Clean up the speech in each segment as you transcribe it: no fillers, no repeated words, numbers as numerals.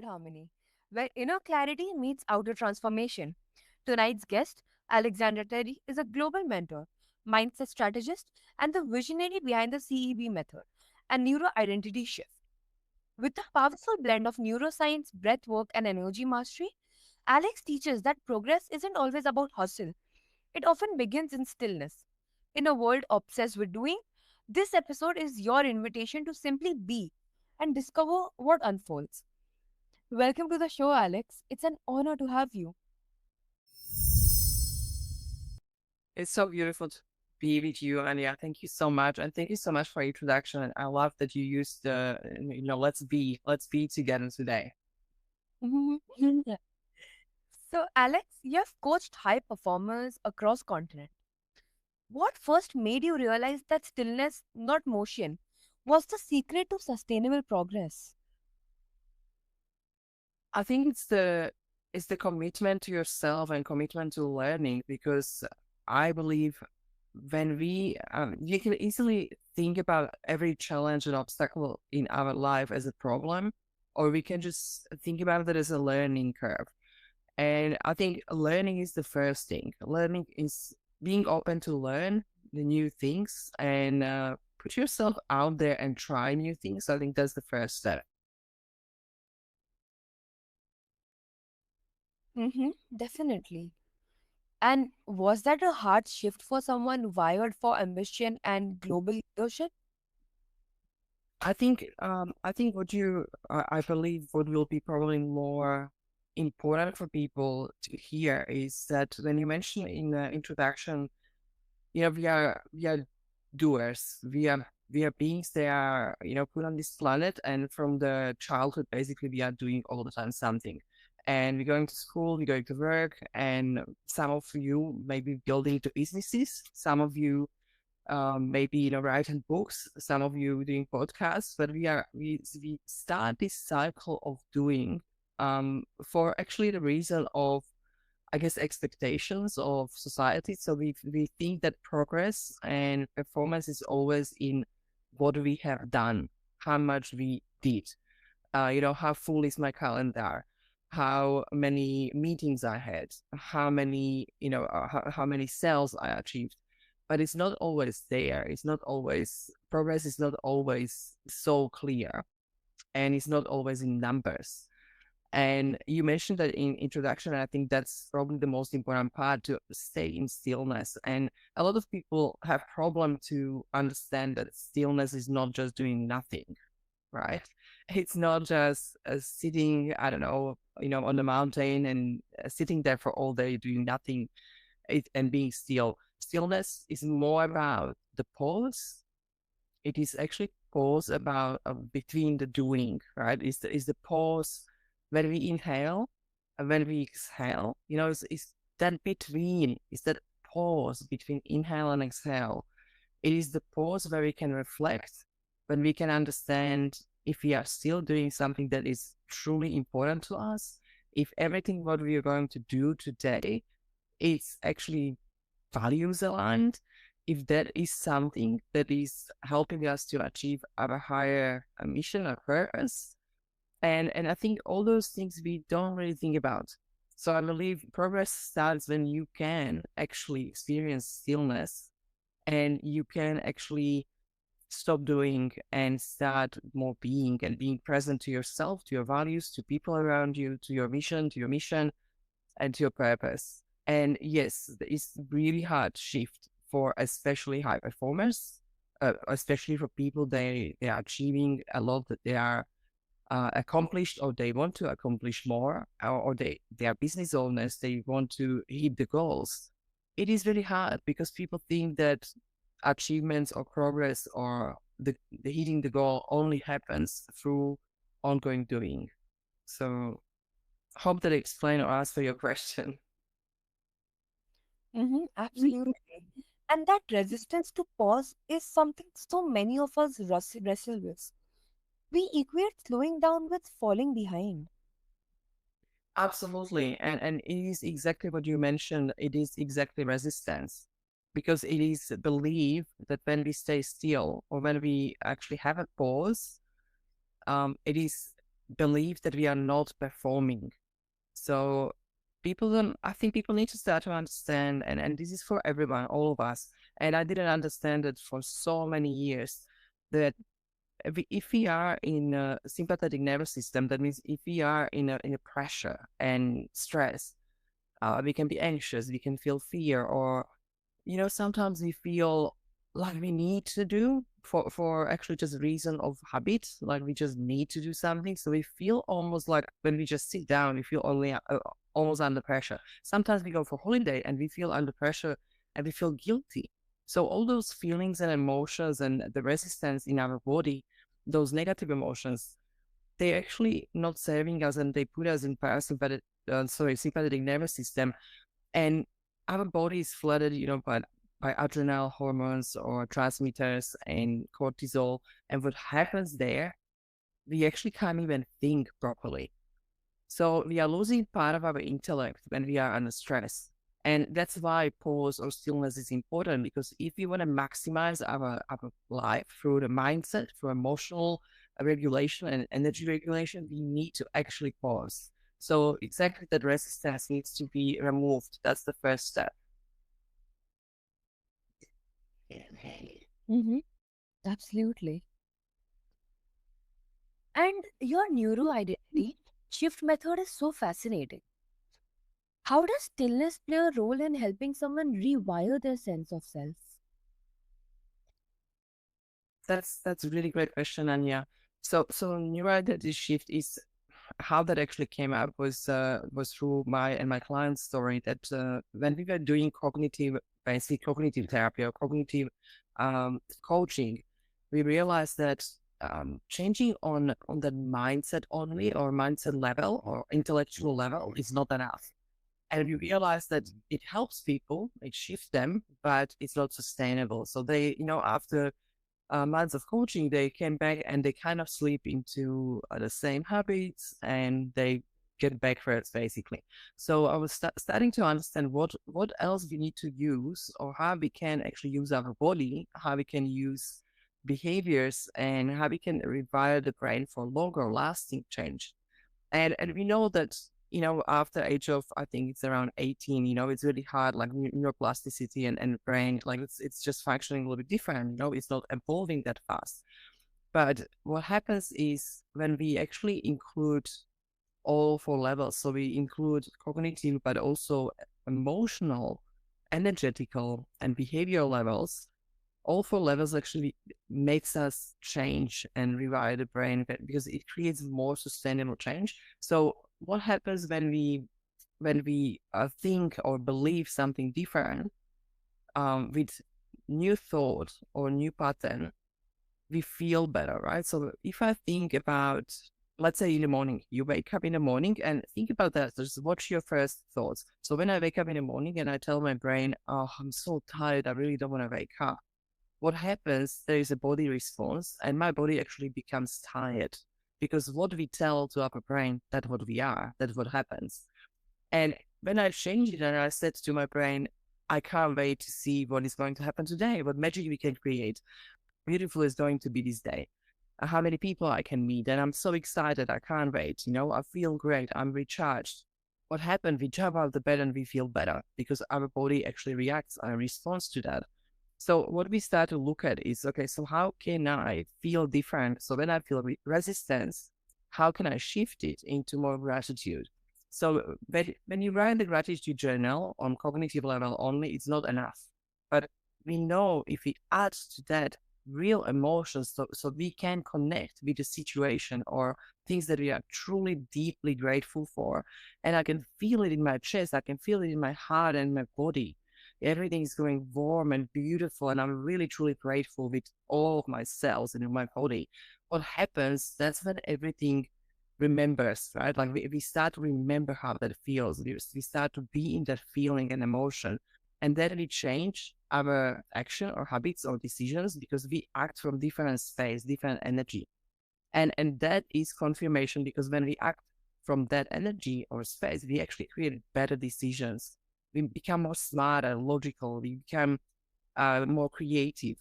grounded harmony, where inner clarity meets outer transformation. Tonight's guest, Alexandra Terrey, is a global mentor, mindset strategist, and the visionary behind the CEB method and Neuro Identity Shift. With a powerful blend of neuroscience, breathwork, and energy mastery, Alex teaches that progress isn't always about hustle. It often begins in stillness. In a world obsessed with doing, this episode is your invitation to simply be and discover what unfolds. Welcome to the show, Alex. It's an honor to have you. It's so beautiful to be with you, Anya. Thank you so much. And thank you so much for your introduction. And I love that you used the, let's be together today. Yeah. So, Alex, you have coached high performers across continents. What first made you realize that stillness, not motion, was the secret to sustainable progress? I think it's the commitment to yourself and commitment to learning, because I believe when you can easily think about every challenge and obstacle in our life as a problem, or we can just think about it as a learning curve. And I think learning is the first thing. Learning is being open to learn the new things and put yourself out there and try new things. I think that's the first step. Definitely. And was that a hard shift for someone wired for ambition and global leadership? I think I believe what will be probably more important for people to hear is that when you mentioned in the introduction, we are doers. We are beings that are put on this planet, and from the childhood, basically, we are doing all the time something. And we're going to school, we're going to work, and some of you may be building the businesses. Some of you maybe writing books, some of you doing podcasts, but we start this cycle of doing for actually the reason of, I guess, expectations of society. So we think that progress and performance is always in what we have done, how much we did, how full is my calendar, how many meetings I had, how many sales I achieved. But it's not always there. It's not always progress is not always so clear, and it's not always in numbers. And you mentioned that in introduction, and I think that's probably the most important part, to stay in stillness. And a lot of people have problem to understand that stillness is not just doing nothing, right? It's not just sitting, I don't know, on the mountain and sitting there for all day doing nothing and being still. Stillness is more about the pause. It is actually pause about between the doing, right? Is the pause when we inhale and when we exhale. It's that between, is that pause between inhale and exhale. It is the pause where we can reflect, when we can understand if we are still doing something that is truly important to us, if everything what we are going to do today is actually values aligned, if that is something that is helping us to achieve our higher mission or purpose. And I think all those things we don't really think about. So I believe progress starts when you can actually experience stillness, and you can actually stop doing and start more being, and being present to yourself, to your values, to people around you, to your vision, to your mission, and to your purpose. And yes, it's really hard shift for especially high performers, especially for people they are achieving a lot, that they are accomplished, or they want to accomplish more, or they are business owners, they want to hit the goals. It is really hard because people think that achievements or progress or the hitting the goal only happens through ongoing doing. So hope that I explain or answer your question. Absolutely. And that resistance to pause is something so many of us wrestle with. We equate slowing down with falling behind. Absolutely. And it is exactly what you mentioned. It is exactly resistance, because it is a belief that when we stay still, or when we actually have a pause, it is believe that we are not performing. So I think people need to start to understand, and this is for everyone, all of us. And I didn't understand it for so many years that if we are in a sympathetic nervous system, that means if we are in a pressure and stress, we can be anxious, we can feel fear, or sometimes we feel like we need to do for actually just a reason of habit, like we just need to do something. So we feel almost like when we just sit down, we feel only almost under pressure. Sometimes we go for holiday and we feel under pressure and we feel guilty. So all those feelings and emotions and the resistance in our body, those negative emotions, they're actually not serving us, and they put us in sympathetic nervous system, and our body is flooded, by adrenal hormones or transmitters and cortisol. And what happens there, we actually can't even think properly. So we are losing part of our intellect when we are under stress. And that's why pause or stillness is important, because if we want to maximize our life through the mindset, through emotional regulation and energy regulation, we need to actually pause. So exactly that resistance needs to be removed. That's the first step. Mm-hmm. Absolutely. And your neuro identity shift method is so fascinating. How does stillness play a role in helping someone rewire their sense of self? That's a really great question, Anya. So Neuro Identity Shift is how that actually came up was through my client's story, that when we were doing cognitive therapy or cognitive coaching, we realized that changing on the mindset only, or mindset level or intellectual level, is not enough. And we realized that it helps people, it shifts them, but it's not sustainable. So they, after months of coaching, they came back and they kind of slip into the same habits, and they get backwards basically. So I was starting to understand what else we need to use, or how we can actually use our body, how we can use behaviors, and how we can rewire the brain for longer lasting change. And we know that, after age of, I think it's around 18, it's really hard, like neuroplasticity and brain, like it's just functioning a little bit different, it's not evolving that fast. But what happens is when we actually include all four levels, so we include cognitive, but also emotional, energetical, and behavioral levels, all four levels actually makes us change and rewire the brain, because it creates more sustainable change. So what happens when we think or believe something different, with new thought or new pattern, we feel better, right? So if I think about, let's say in the morning, you wake up in the morning and think about that. Just watch your first thoughts. So when I wake up in the morning and I tell my brain, oh, I'm so tired, I really don't want to wake up, what happens, there is a body response, and my body actually becomes tired, because what we tell to our brain, that's what we are, that's what happens. And when I changed it and I said to my brain, I can't wait to see what is going to happen today, what magic we can create, beautiful is going to be this day, how many people I can meet, and I'm so excited, I can't wait, I feel great, I'm recharged. What happened? We jump out of the bed and we feel better, because our body actually reacts and responds to that. So what we start to look at is, okay, so how can I feel different? So when I feel resistance, how can I shift it into more gratitude? So when you write the gratitude journal on cognitive level only, it's not enough. But we know if we add to that real emotions, so we can connect with the situation or things that we are truly deeply grateful for, and I can feel it in my chest, I can feel it in my heart and my body. Everything is going warm and beautiful, and I'm really truly grateful with all of my cells and in my body. What happens, that's when everything remembers, right? Like we start to remember how that feels. We start to be in that feeling and emotion. And then we change our action or habits or decisions, because we act from different space, different energy. And that is confirmation, because when we act from that energy or space, we actually create better decisions. We become more smart and logical. We become more creative.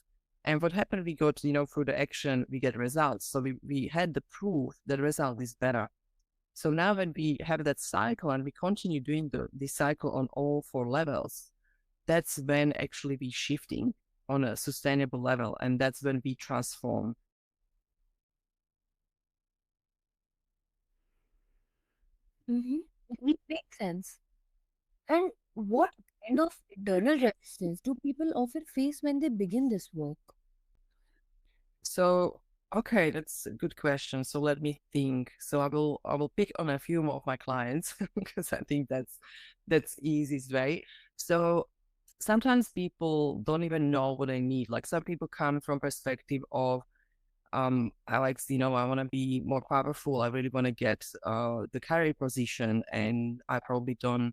And what happened, we got, through the action, we get results. So we had the proof that the result is better. So now when we have that cycle and we continue doing this cycle on all four levels, that's when actually we shifting on a sustainable level. And that's when we transform. Mm-hmm. It makes sense. And what kind of internal resistance do people often face when they begin this work? So, okay, that's a good question. So let me think. So I will pick on a few more of my clients because I think that's easiest way. So sometimes people don't even know what they need. Like some people come from perspective of Alex, I want to be more powerful. I really want to get the career position, and I probably don't,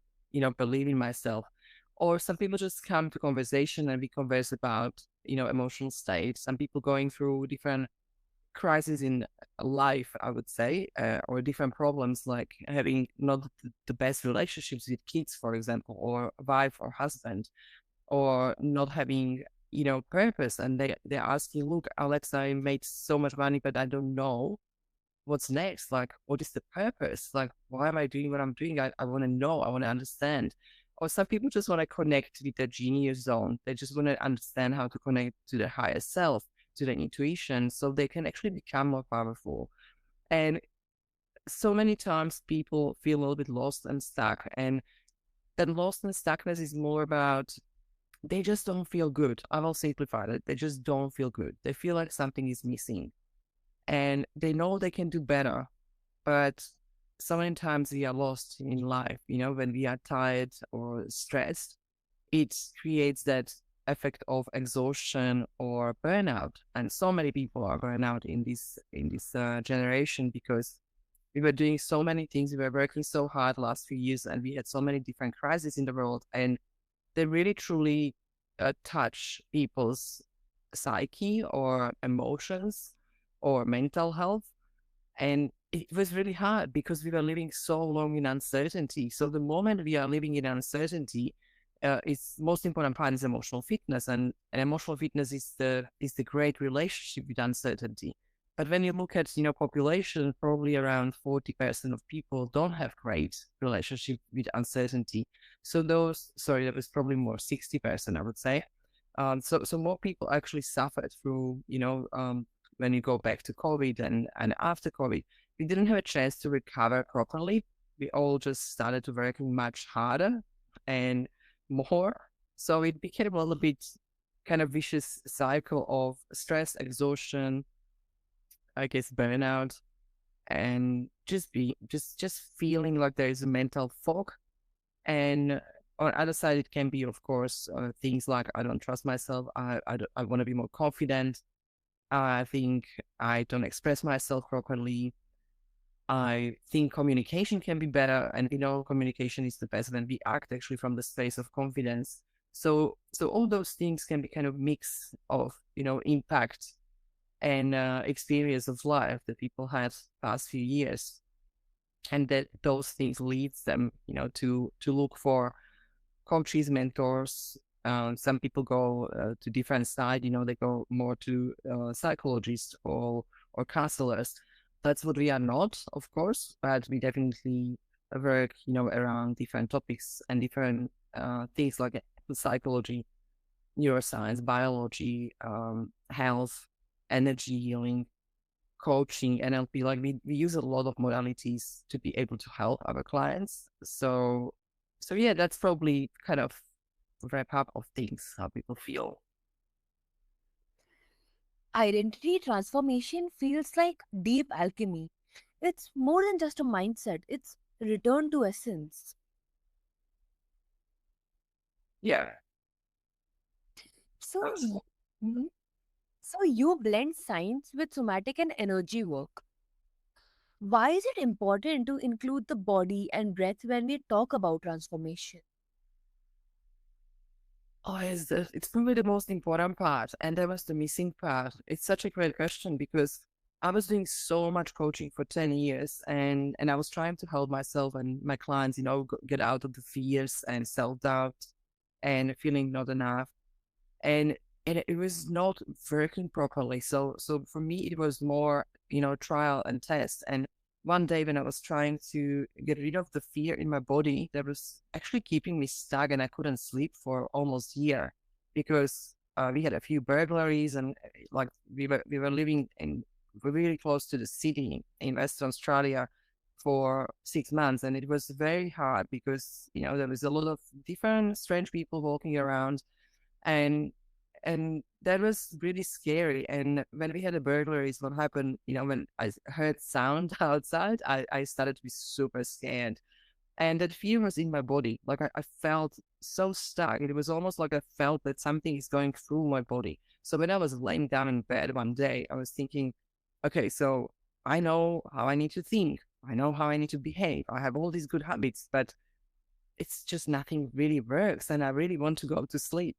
believe in myself. Or some people just come to conversation and we converse about, emotional states. Some people going through different crises in life, I would say, or different problems like having not the best relationships with kids, for example, or wife or husband, or not having purpose, and they're asking, look, Alex, I made so much money but I don't know what's next. Like, what is the purpose? Like, why am I doing what I'm doing? I want to know, I want to understand. Or some people just want to connect with their genius zone. They just want to understand how to connect to their higher self, to their intuition, so they can actually become more powerful. And so many times people feel a little bit lost and stuck, and that lost and stuckness is more about they just don't feel good. I will simplify it. They just don't feel good. They feel like something is missing, and they know they can do better. But so many times we are lost in life, when we are tired or stressed, it creates that effect of exhaustion or burnout. And so many people are burnout in this generation because we were doing so many things. We were working so hard last few years, and we had so many different crises in the world, and they really truly touch people's psyche or emotions or mental health. And it was really hard because we were living so long in uncertainty. So the moment we are living in uncertainty, its most important part is emotional fitness, and emotional fitness is the great relationship with uncertainty. But when you look at population, probably around 40% of people don't have great relationship with uncertainty. So that was probably more 60%, I would say. So more people actually suffered through when you go back to COVID and after COVID, we didn't have a chance to recover properly. We all just started to work much harder and more. So it became a little bit kind of vicious cycle of stress, exhaustion, I guess burnout, and just feeling like there is a mental fog. And on the other side, it can be, of course, things like I don't trust myself. I want to be more confident. I think I don't express myself properly. I think communication can be better, and communication is the best when we act actually from the space of confidence. So all those things can be kind of mix of impact and experience of life that people had past few years, and that those things leads them to look for coaches, mentors. Some people go to different side. They go more to psychologists or counselors. That's what we are not, of course, but we definitely work, around different topics and different things like psychology, neuroscience, biology, health, energy healing, coaching, NLP. Like we use a lot of modalities to be able to help our clients. So yeah, that's probably kind of wrap up of things how people feel. Identity transformation feels like deep alchemy. It's more than just a mindset, it's return to essence. Yeah. So, Mhm. So you blend science with somatic and energy work. Why is it important to include the body and breath when we talk about transformation? Oh, it's probably the most important part, and that was the missing part. It's such a great question because I was doing so much coaching for 10 years, and I was trying to help myself and my clients, get out of the fears and self-doubt and feeling not enough. And and it was not working properly. So for me, it was more, trial and test. And one day when I was trying to get rid of the fear in my body that was actually keeping me stuck, and I couldn't sleep for almost a year because we had a few burglaries, and like we were living in really close to the city in Western Australia for 6 months, and it was very hard because there was a lot of different strange people walking around, and that was really scary. And when we had the burglaries, what happened, when I heard sound outside, I started to be super scared. And that fear was in my body. Like I felt so stuck. It was almost like I felt that something is going through my body. So when I was laying down in bed one day, I was thinking, okay, so I know how I need to think. I know how I need to behave. I have all these good habits, but it's just nothing really works. And I really want to go to sleep.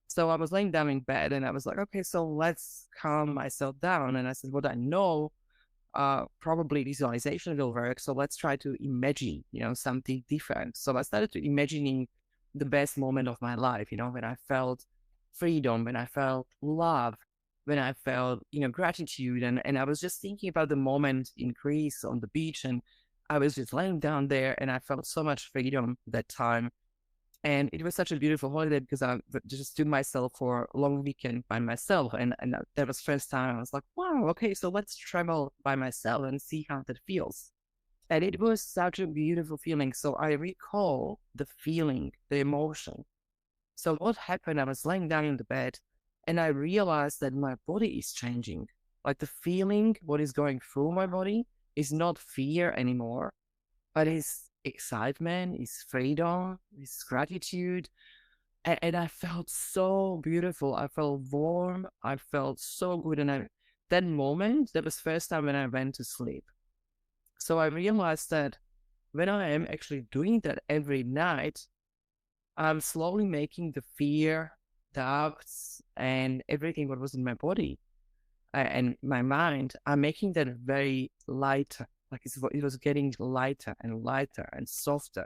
So I was laying down in bed and I was like, okay, so let's calm myself down. And I said, what I know, probably visualization will work. So let's try to imagine, something different. So I started to imagining the best moment of my life, when I felt freedom, when I felt love, when I felt, gratitude. And I was just thinking about the moment in Greece on the beach. And I was just laying down there and I felt so much freedom that time. And it was such a beautiful holiday because I just took myself for a long weekend by myself. And that was first time I was like, wow, okay, so let's travel by myself and see how that feels. And it was such a beautiful feeling. So I recall the feeling, the emotion. So what happened, I was laying down in the bed and I realized that my body is changing. Like the feeling, what is going through my body is not fear anymore, but it's excitement, it's freedom, it's gratitude. And I felt so beautiful. I felt warm. I felt so good. And that moment, that was first time when I went to sleep. So I realized that when I am actually doing that every night, I'm slowly making the fear, doubts, and everything what was in my body and my mind, I'm making that very lighter. Like it was getting lighter and lighter and softer.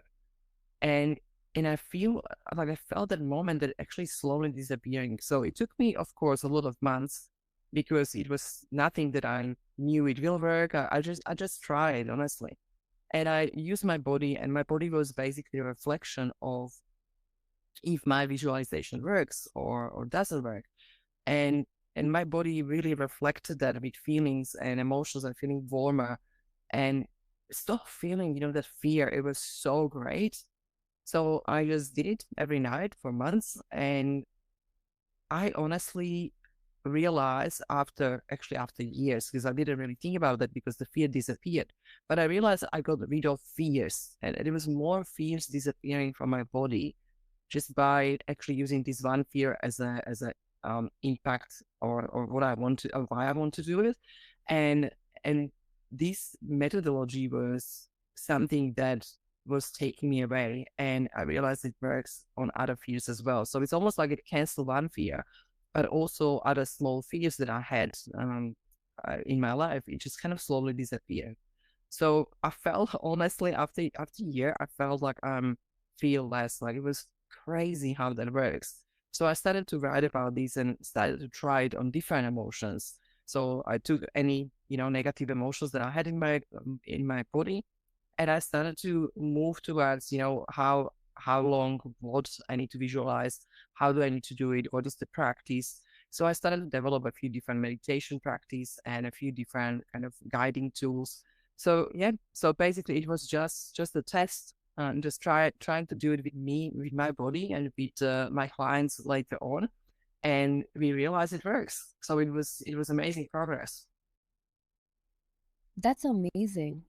And and I feel like I felt that moment that actually slowly disappearing. So it took me, of course, a lot of months because it was nothing that I knew it will work. I just tried honestly, and I used my body, and my body was basically a reflection of if my visualization works or doesn't work. And and my body really reflected that with feelings and emotions and feeling warmer and stop feeling, that fear. It was so great. So I just did it every night for months. And I honestly realized after years, because I didn't really think about that because the fear disappeared. But I realized I got rid of fears, and there was more fears disappearing from my body just by actually using this one fear as a impact or what I want to or why I want to do it. And and this methodology was something that was taking me away, and I realized it works on other fears as well. So it's almost like it canceled one fear, but also other small fears that I had in my life. It just kind of slowly disappeared. So I felt honestly after a year, I felt like feel less. Like it was crazy how that works. So I started to write about this and started to try it on different emotions. So I took any negative emotions that I had in my body, and I started to move towards how long, what I need to visualize, how do I need to do it, what is the practice. So I started to develop a few different meditation practice and a few different kind of guiding tools. So yeah, so basically it was just a test and just trying to do it with me, with my body, and with my clients later on, and we realized it works. So it was amazing progress. That's amazing.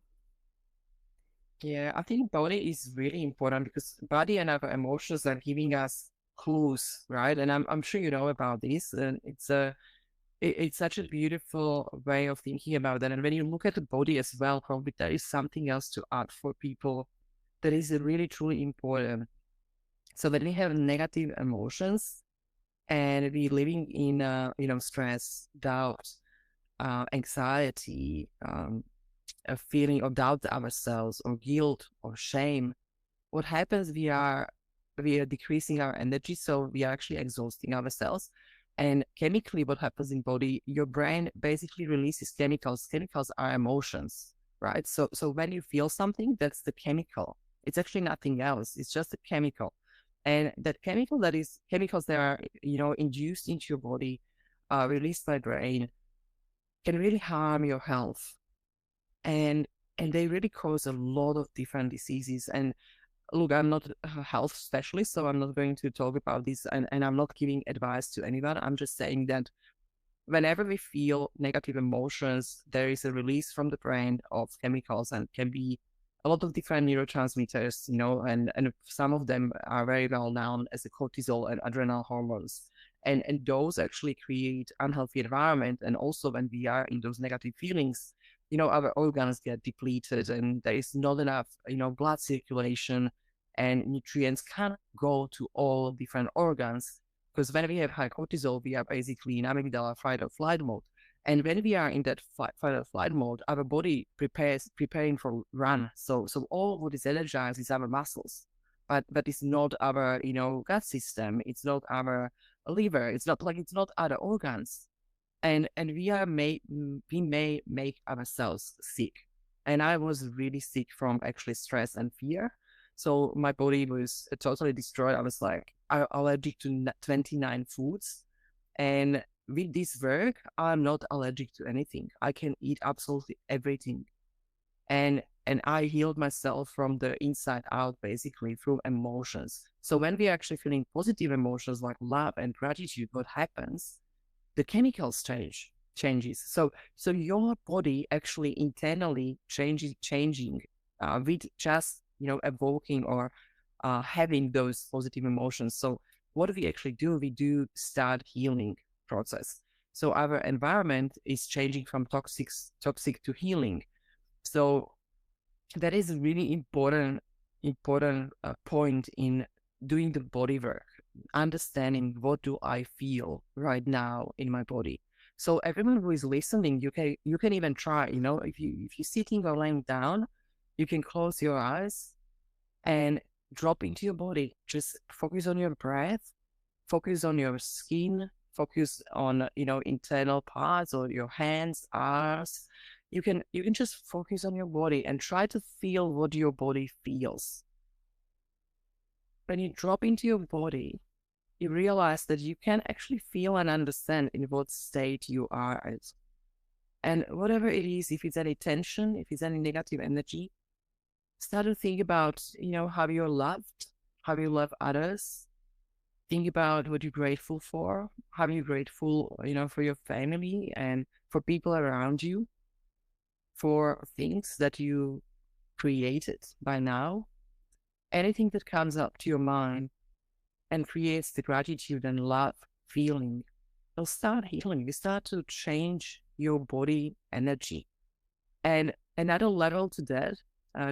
Yeah, I think body is really important because body and our emotions are giving us clues, right? And I'm sure you know about this, and it's such a beautiful way of thinking about that. And when you look at the body as well, probably there is something else to add for people that is really truly important. So when we have negative emotions and we living in stress, doubt, anxiety, a feeling of doubt ourselves or guilt or shame, what happens, we are decreasing our energy, so we are actually exhausting ourselves. And chemically, what happens in body, your brain basically releases chemicals. Chemicals are emotions, right? So when you feel something, that's the chemical. It's actually nothing else. It's just a chemical. And that chemical, that is chemicals that are, induced into your body, released by brain, can really harm your health. And they really cause a lot of different diseases. And look, I'm not a health specialist, so I'm not going to talk about this, and I'm not giving advice to anyone. I'm just saying that whenever we feel negative emotions, there is a release from the brain of chemicals, and can be a lot of different neurotransmitters, and some of them are very well known as the cortisol and adrenal hormones. And those actually create unhealthy environment. And also when we are in those negative feelings, our organs get depleted, and there is not enough, blood circulation, and nutrients can't go to all different organs. Because when we have high cortisol, we are basically in amygdala fight or flight mode. And when we are in that fight or flight mode, our body preparing for run. So all what is energized is our muscles, but it's not our gut system. It's not our liver. It's not other organs. And we may make ourselves sick. And I was really sick from actually stress and fear. So my body was totally destroyed. I was like allergic to 29 foods. And with this work, I'm not allergic to anything. I can eat absolutely everything. And I healed myself from the inside out, basically through emotions. So when we're actually feeling positive emotions like love and gratitude, what happens? The chemicals changes. So your body actually internally changing with just evoking or having those positive emotions. So what do we actually do? We do start healing process. So our environment is changing from toxic to healing. So that is a really important point in doing the body work, understanding what do I feel right now in my body. So everyone who is listening, you can even try, if you're sitting or laying down, you can close your eyes and drop into your body. Just focus on your breath, focus on your skin, focus on internal parts or your hands, arms. You can just focus on your body and try to feel what your body feels. When you drop into your body, you realize that you can actually feel and understand in what state you are at. And whatever it is, if it's any tension, if it's any negative energy, start to think about, how you're loved, how you love others. Think about what you're grateful for, how you're grateful, for your family and for people around you, for things that you created by now. Anything that comes up to your mind and creates the gratitude and love feeling, will start healing. You start to change your body energy. And another level to that,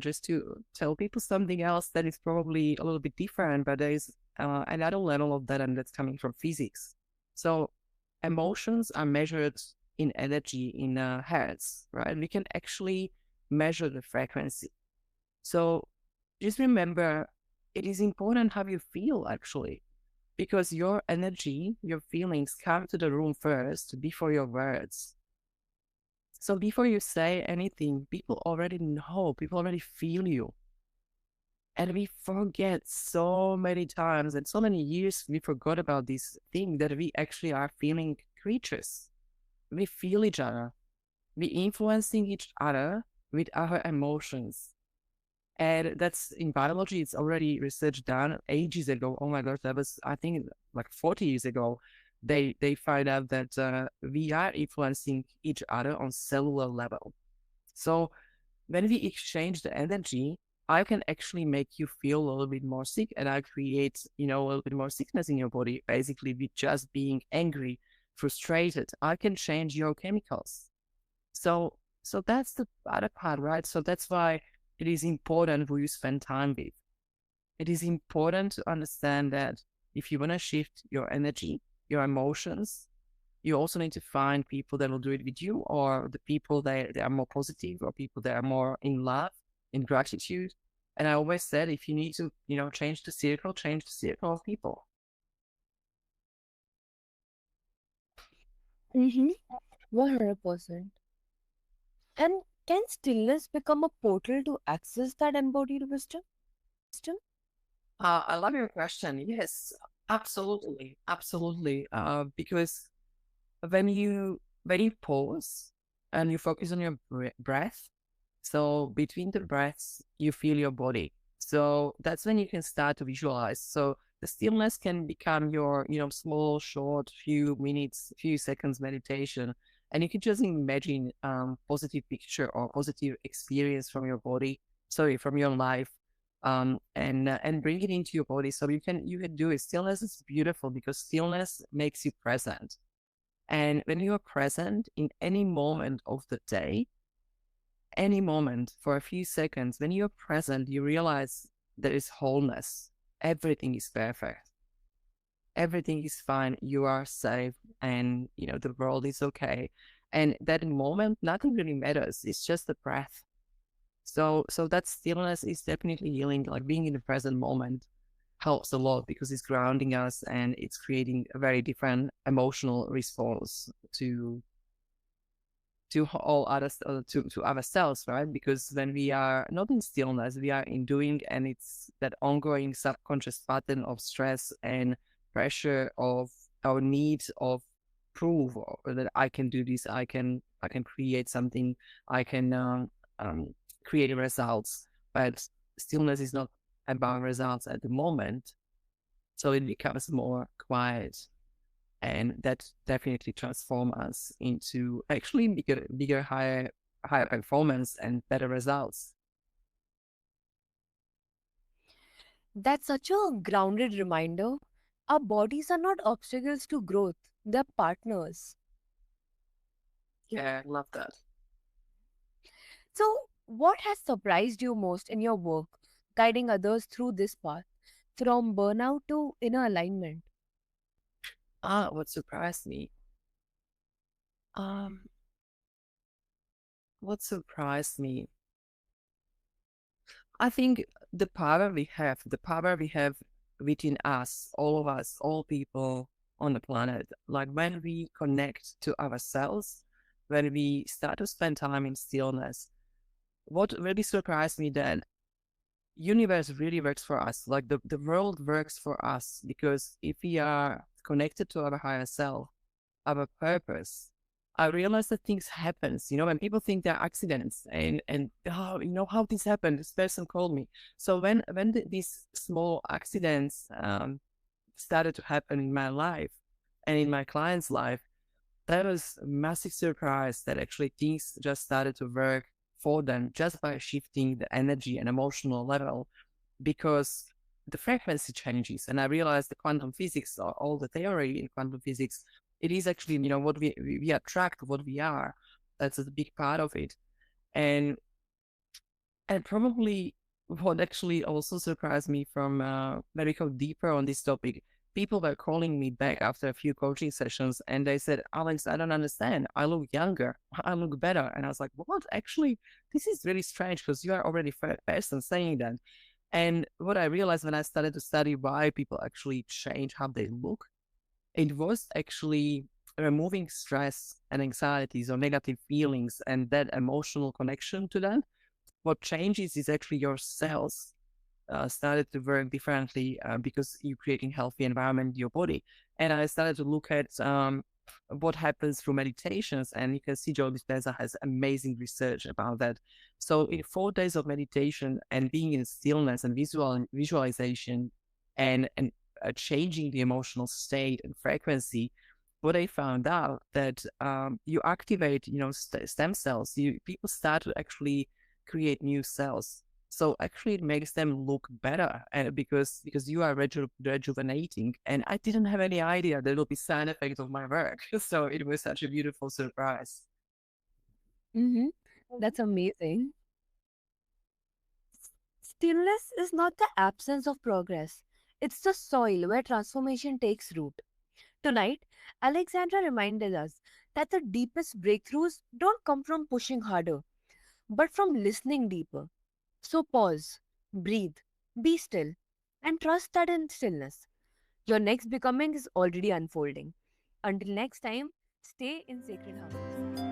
just to tell people something else that is probably a little bit different, but there is another level of that, and that's coming from physics. So emotions are measured in energy, in hertz, right? We can actually measure the frequency. So just remember, it is important how you feel actually, because your energy, your feelings come to the room first before your words. So before you say anything, people already know, people already feel you. And we forget so many times and so many years we forgot about this thing that we actually are feeling creatures. We feel each other. We influencing each other with our emotions. And that's in biology, it's already research done ages ago. Oh my gosh, that was, I think, like 40 years ago. They find out that we are influencing each other on cellular level. So when we exchange the energy, I can actually make you feel a little bit more sick, and I create, a little bit more sickness in your body, basically with just being angry, frustrated. I can change your chemicals. So that's the other part, right? So that's why it is important who you spend time with. It is important to understand that if you want to shift your energy, your emotions, you also need to find people that will do it with you, or the people that are more positive, or people that are more in love, in gratitude. And I always said, if you need to, change the circle of people. Mm-hmm. 100%. And can stillness become a portal to access that embodied wisdom? I love your question. Yes, absolutely, absolutely. Because when you pause and you focus on your breath, so between the breaths, you feel your body. So that's when you can start to visualize. So the stillness can become your, small, short, few minutes, few seconds meditation. And you can just imagine positive picture or positive experience from your body, sorry, from your life, and bring it into your body. So you can do it. Stillness is beautiful because stillness makes you present. And when you are present in any moment of the day, any moment for a few seconds, when you're present, you realize there is wholeness. Everything is perfect. Everything is fine. You are safe, and the world is okay. And that moment, nothing really matters. It's just the breath. So that stillness is definitely healing. Like being in the present moment helps a lot because it's grounding us and it's creating a very different emotional response to all others, to ourselves, right? Because when we are not in stillness, we are in doing, and it's that ongoing subconscious pattern of stress and pressure of our need of proof that I can do this, I can create something, I can um, create results. But stillness is not about results at the moment, so it becomes more quiet, and that definitely transform us into actually bigger, higher performance and better results. That's such a grounded reminder. Our bodies are not obstacles to growth, they're partners. Yeah, I love that. So, what has surprised you most in your work, guiding others through this path, from burnout to inner alignment? What surprised me? Um, what surprised me? I think the power we have within us, all of us, all people on the planet. Like when we connect to ourselves, when we start to spend time in stillness, what really surprised me that universe really works for us. Like the world works for us because if we are connected to our higher self, our purpose, I realize that things happens. When people think they're accidents and oh, how this happened. This person called me. So when these small accidents started to happen in my life and in my client's life, that was a massive surprise that actually things just started to work for them just by shifting the energy and emotional level because the frequency changes. And I realized the quantum physics, or all the theory in quantum physics, it is actually, what we attract, what we are. That's a big part of it. And and probably what actually also surprised me from when we go deeper on this topic, people were calling me back after a few coaching sessions and they said, Alex, I don't understand. I look younger. I look better. And I was like, what? Actually, this is really strange because you are already first person saying that. And what I realized when I started to study why people actually change how they look, it was actually removing stress and anxieties or negative feelings and that emotional connection to that. What changes is actually your cells started to work differently because you're creating healthy environment in your body. And I started to look at what happens through meditations, and you can see Joe Dispenza has amazing research about that. So in 4 days of meditation and being in stillness and visualization and changing the emotional state and frequency, what I found out that you activate, stem cells. People start to actually create new cells. So actually, it makes them look better, and because you are rejuvenating. And I didn't have any idea there will be side effects of my work. So it was such a beautiful surprise. Mm-hmm. That's amazing. Stillness is not the absence of progress, it's the soil where transformation takes root. Tonight, Alexandra reminded us that the deepest breakthroughs don't come from pushing harder, but from listening deeper. So pause, breathe, be still, and trust that in stillness, your next becoming is already unfolding. Until next time, Stay in sacred harmony.